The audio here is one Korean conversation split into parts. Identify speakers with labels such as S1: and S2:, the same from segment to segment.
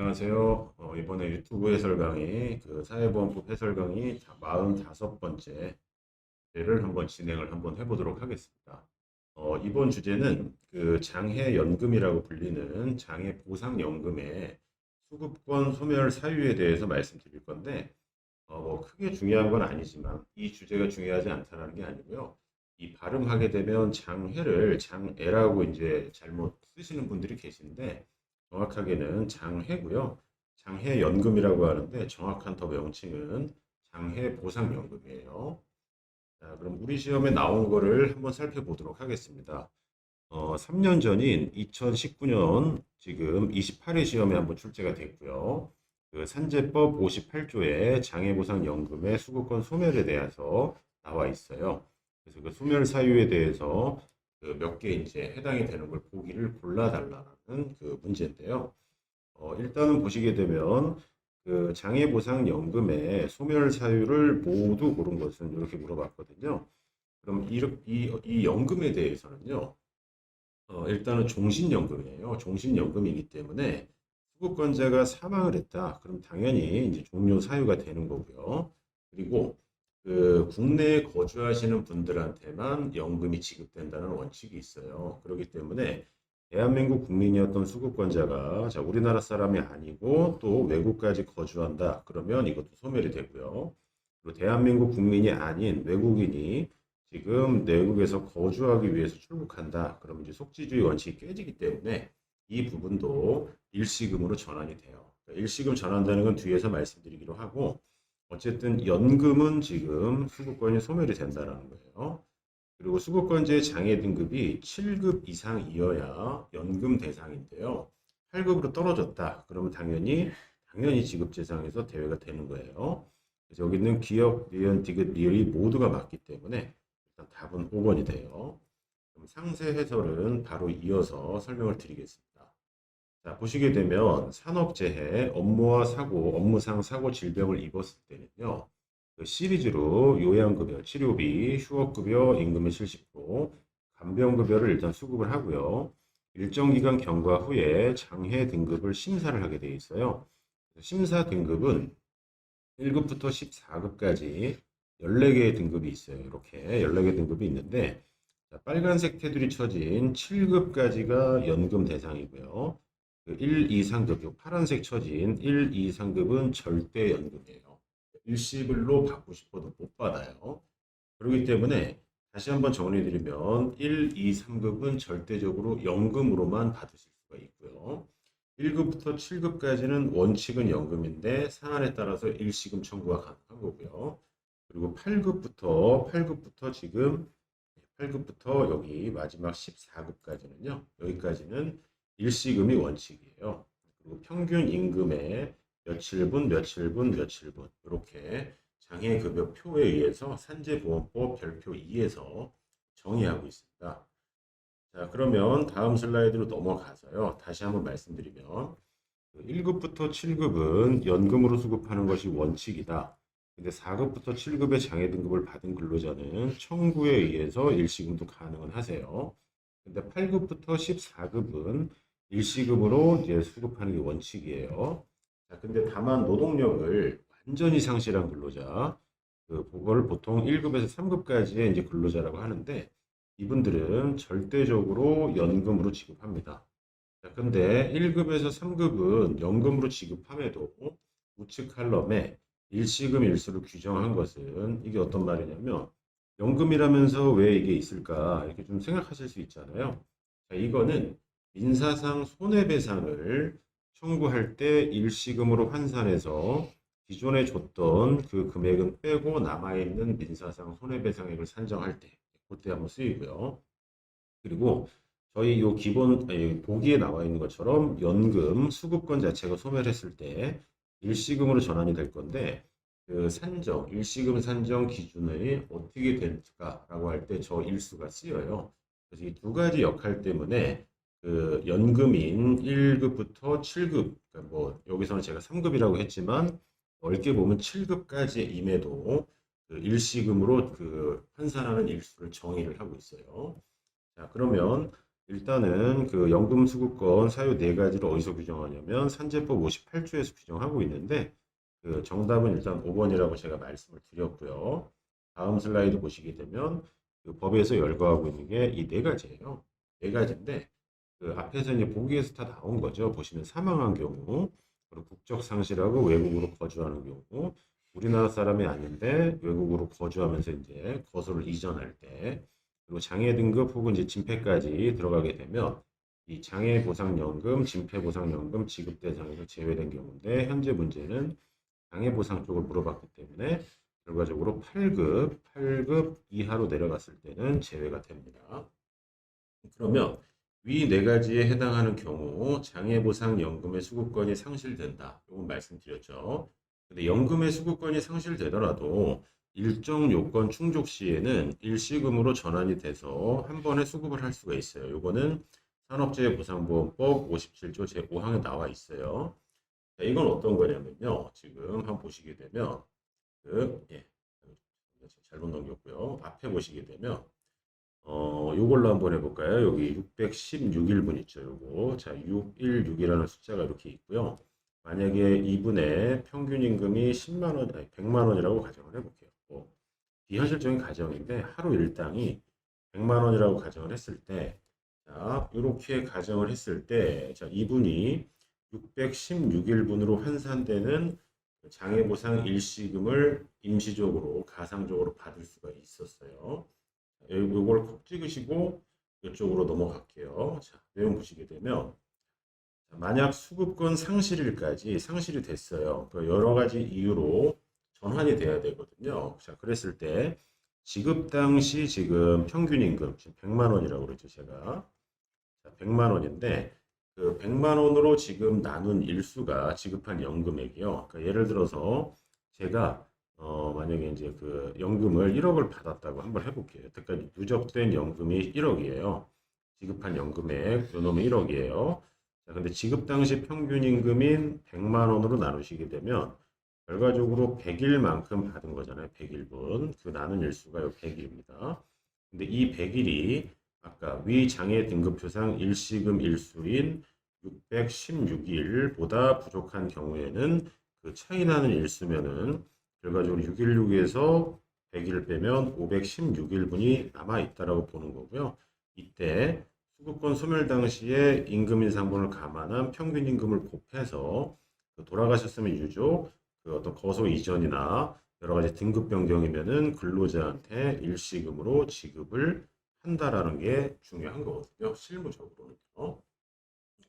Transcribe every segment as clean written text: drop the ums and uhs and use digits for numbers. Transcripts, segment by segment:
S1: 안녕하세요. 이번에 유튜브 해설 강의, 사회보험법 해설 강의 45번째를 한번 진행을 한번 해보도록 하겠습니다. 이번 주제는 장해연금이라고 불리는 장해보상연금의 수급권 소멸 사유에 대해서 말씀드릴 건데, 뭐 크게 중요한 건 아니지만 이 주제가 중요하지 않다는 게 아니고요. 이 발음하게 되면 장해를 장애라고 이제 잘못 쓰시는 분들이 계신데, 정확하게는 장해고요. 장해연금이라고 하는데 정확한 더 명칭은 장해보상연금이에요. 자, 그럼 우리 시험에 나온 거를 한번 살펴보도록 하겠습니다. 3년 전인 2019년 지금 28회 시험에 한번 출제가 됐고요. 산재법 58조의 장해보상연금의 수급권 소멸에 대해서 나와 있어요. 그래서 그 소멸 사유에 대해서 몇 개 이제 해당이 되는 걸 보기를 골라달라는 그 문제인데요. 일단은 보시게 되면 장해보상연금의 소멸 사유를 모두 고른 것은 이렇게 물어봤거든요. 그럼 이 연금에 대해서는요. 일단은 종신연금이에요. 종신연금이기 때문에 수급권자가 사망을 했다. 그럼 당연히 이제 종료 사유가 되는 거고요. 그리고 국내에 거주하시는 분들한테만 연금이 지급된다는 원칙이 있어요. 그렇기 때문에 대한민국 국민이었던 수급권자가 자, 우리나라 사람이 아니고 또 외국까지 거주한다. 그러면 이것도 소멸이 되고요. 그리고 대한민국 국민이 아닌 외국인이 지금 내국에서 거주하기 위해서 출국한다. 그러면 이제 속지주의 원칙이 깨지기 때문에 이 부분도 일시금으로 전환이 돼요. 그러니까 일시금 전환되는 건 뒤에서 말씀드리기로 하고 어쨌든 연금은 지금 수급권이 소멸이 된다는 거예요. 그리고 수급권자의 장애 등급이 7급 이상이어야 연금 대상인데요. 8급으로 떨어졌다. 그러면 당연히 지급재상에서 대외가 되는 거예요. 그래서 여기 있는 기억, 니은, 디귿, 리을이 모두가 맞기 때문에 일단 답은 5번이 돼요. 그럼 상세 해설은 바로 이어서 설명을 드리겠습니다. 자, 보시게 되면 산업재해, 업무와 사고, 업무상 사고 질병을 입었을 때는요. 시리즈로 요양급여, 치료비, 휴업급여, 임금의 70%, 간병급여를 일단 수급을 하고요. 일정 기간 경과 후에 장해 등급을 심사를 하게 되어 있어요. 심사 등급은 1급부터 14급까지 14개의 등급이 있어요. 이렇게 14개 등급이 있는데 빨간색 테두리 쳐진 7급까지가 연금 대상이고요. 1, 2, 3급, 요 파란색 쳐진 1, 2, 3급은 절대 연금이에요. 일시불로 받고 싶어도 못 받아요. 그렇기 때문에 다시 한번 정리드리면 1, 2, 3급은 절대적으로 연금으로만 받으실 수가 있고요. 1급부터 7급까지는 원칙은 연금인데 사안에 따라서 일시금 청구가 가능한 거고요. 그리고 8급부터 지금 8급부터 여기 마지막 14급까지는요. 여기까지는 일시금이 원칙이에요. 그리고 평균 임금의 며칠분 이렇게 장해급여표에 의해서 산재보험법 별표 2에서 정의하고 있습니다. 자, 그러면 다음 슬라이드로 넘어가서요. 다시 한번 말씀드리면 1급부터 7급은 연금으로 수급하는 것이 원칙이다. 근데 4급부터 7급의 장해 등급을 받은 근로자는 청구에 의해서 일시금도 가능은 하세요. 근데 8급부터 14급은 일시금으로 이제 수급하는 게 원칙이에요. 자, 근데 다만 노동력을 완전히 상실한 근로자, 그걸 보통 1급에서 3급까지의 이제 근로자라고 하는데 이분들은 절대적으로 연금으로 지급합니다. 자, 근데 1급에서 3급은 연금으로 지급함에도 우측 칼럼에 일시금 일수를 규정한 것은 이게 어떤 말이냐면 연금이라면서 왜 이게 있을까 이렇게 좀 생각하실 수 있잖아요. 자, 이거는 민사상 손해배상을 청구할 때 일시금으로 환산해서 기존에 줬던 그 금액은 빼고 남아있는 민사상 손해배상액을 산정할 때 그때 한번 쓰이고요. 그리고 저희 요 기본 보기에 나와 있는 것처럼 연금 수급권 자체가 소멸했을 때 일시금으로 전환이 될 건데 일시금 산정 기준이 어떻게 될까라고 할 때 저 일수가 쓰여요. 그래서 이 두 가지 역할 때문에 연금인 1급부터 7급, 그러니까 뭐 여기서는 제가 3급이라고 했지만 넓게 보면 7급까지임에도 일시금으로 환산하는 일수를 정의를 하고 있어요. 자, 그러면 일단은 그 연금 수급권 사유 네 가지를 어디서 규정하냐면 산재법 58조에서 규정하고 있는데 그 정답은 일단 5번이라고 제가 말씀을 드렸고요. 다음 슬라이드 보시게 되면 그 법에서 열거하고 있는 게 이 네 가지예요. 네 가지인데 그 앞에서 이제 보기에서 다 나온 거죠. 보시면 사망한 경우, 그리고 국적 상실하고 외국으로 거주하는 경우, 우리나라 사람이 아닌데 외국으로 거주하면서 이제 거소를 이전할 때, 그리고 장애 등급 혹은 이제 진폐까지 들어가게 되면 이 장애보상연금, 진폐보상연금 지급 대상에서 제외된 경우인데 현재 문제는 장애보상 쪽을 물어봤기 때문에 결과적으로 8급 이하로 내려갔을 때는 제외가 됩니다. 그러면 위 네 가지에 해당하는 경우 장애보상연금의 수급권이 상실된다. 이건 말씀드렸죠. 근데 연금의 수급권이 상실되더라도 일정 요건 충족 시에는 일시금으로 전환이 돼서 한 번에 수급을 할 수가 있어요. 요거는 산업재해보상보험법 57조 제5항에 나와 있어요. 자, 이건 어떤 거냐면요. 지금 한번 보시게 되면 잘못 넘겼고요. 앞에 보시게 되면 요걸로 한번 해볼까요? 여기 616일분 있죠, 요거. 자, 616이라는 숫자가 이렇게 있고요. 만약에 이분의 평균 임금이 10만 원, 아니 100만 원이라고 가정을 해볼게요. 비현실적인 가정인데 하루 일당이 100만 원이라고 가정을 했을 때, 자, 이렇게 가정을 했을 때, 자, 이분이 616일분으로 환산되는 장애보상 일시금을 임시적으로 가상적으로 받을 수가 있었어요. 이걸 콕 찍으시고 이쪽으로 넘어갈게요. 자, 내용 보시게 되면 만약 수급권 상실일까지 상실이 됐어요. 그 여러 가지 이유로 전환이 돼야 되거든요. 자, 그랬을 때 지급 당시 지금 평균 임금 지금 100만 원이라고 그랬죠, 제가. 자, 100만 원인데 그 100만 원으로 지금 나눈 일수가 지급한 연금액이요. 그러니까 예를 들어서 제가 만약에 이제 그 연금을 1억을 받았다고 한번 해볼게요. 여태까지 누적된 연금이 1억이에요. 지급한 연금액, 요 놈이 1억이에요. 자, 근데 지급 당시 평균 임금인 100만 원으로 나누시게 되면 결과적으로 100일만큼 받은 거잖아요. 100일분. 그 나눈 일수가 요 100일입니다. 근데 이 100일이 아까 위 장애 등급표상 일시금 일수인 616일보다 부족한 경우에는 그 차이 나는 일수면은 결과적으로 616에서 100일 빼면 516일분이 남아 있다라고 보는 거고요. 이때 수급권 소멸 당시에 임금 인상분을 감안한 평균 임금을 곱해서 그 돌아가셨으면 유족, 그 어떤 거소 이전이나 여러 가지 등급 변경이면은 근로자한테 일시금으로 지급을 한다라는 게 중요한 거거든요. 실무적으로는요.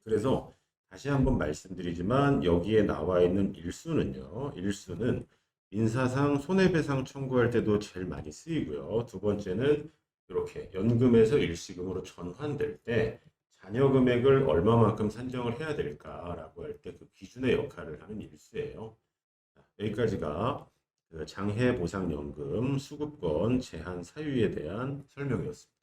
S1: 그래서 다시 한번 말씀드리지만 여기에 나와 있는 일수는요. 일수는 민사상 손해배상 청구할 때도 제일 많이 쓰이고요. 두 번째는 이렇게 연금에서 일시금으로 전환될 때 잔여 금액을 얼마만큼 산정을 해야 될까라고 할 때 그 기준의 역할을 하는 일수예요. 여기까지가 그 장해보상연금 수급권 제한 사유에 대한 설명이었습니다.